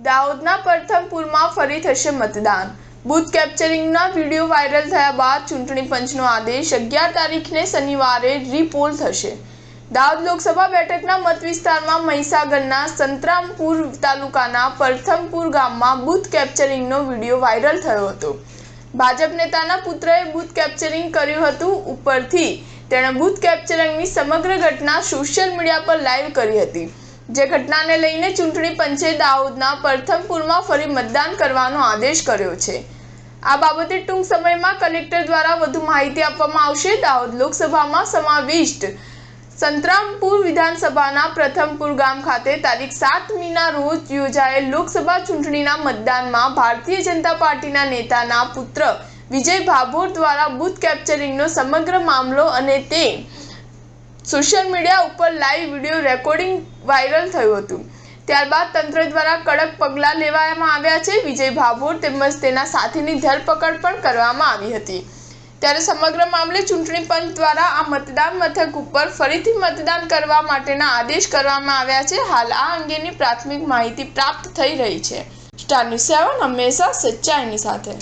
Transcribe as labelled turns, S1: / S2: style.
S1: દાહોદના પ્રથમપુરમાં ફરી થશે મતદાન। બૂથ કેપ્ચરિંગના વિડીયો વાયરલ થયા બાદ ચૂંટણી પંચનો આદેશ 11 તારીખને શનિવારે રીપોલ થશે। દાહોદ લોકસભા બેઠકના મત વિસ્તારમાં મહીસાગરના સંતરામપુર તાલુકાના પ્રથમપુર ગામમાં બૂથ કેપ્ચરિંગનો વિડીયો વાયરલ થયો હતો। ભાજપ નેતાના પુત્રએ બૂથ કેપ્ચરિંગ કર્યું હતું। ઉપરથી તેણે બૂથ કેપ્ચરિંગની સમગ્ર ઘટના સોશિયલ મીડિયા પર લાઈવ કરી હતી, જે ઘટનાને લઈને ચૂંટણી પંચે દાહોદના પ્રથમપુરમાં ફરી મતદાન કરવાનો આદેશ કર્યો છે। આ બાબતે ટૂંક સમયમાં કલેક્ટર દ્વારા વધુ માહિતી આપવામાં આવશે। દાહોદ લોકસભામાં સમાવિષ્ટ સંતરામપુર વિધાનસભાના પ્રથમપુર ગામ ખાતે તારીખ 7 મીના રોજ યોજાયેલ લોકસભા ચૂંટણીના મતદાનમાં ભારતીય જનતા પાર્ટીના નેતાના પુત્ર વિજય ભાભોર દ્વારા બૂથ કેપ્ચરિંગનો સમગ્ર મામલો અને તે સોશિયલ મીડિયા ઉપર લાઈવ વિડીયો રેકોર્ડિંગ વાયરલ થયું હતું। ત્યારબાદ તંત્ર દ્વારા કડક પગલાં લેવામાં આવ્યા છે। વિજય ભાભોર તેમજ તેના સાથીની ધરપકડ પણ કરવામાં આવી હતી। ત્યારે સમગ્ર મામલે ચૂંટણી પંચ દ્વારા આ મતદાન મથક ઉપર ફરીથી મતદાન કરવા માટેના આદેશ કરવામાં આવ્યા છે। હાલ આ અંગેની પ્રાથમિક માહિતી પ્રાપ્ત થઈ રહી છે। સ્ટાર ન્યૂઝ 7 હંમેશા સચ્ચાઈની સાથે।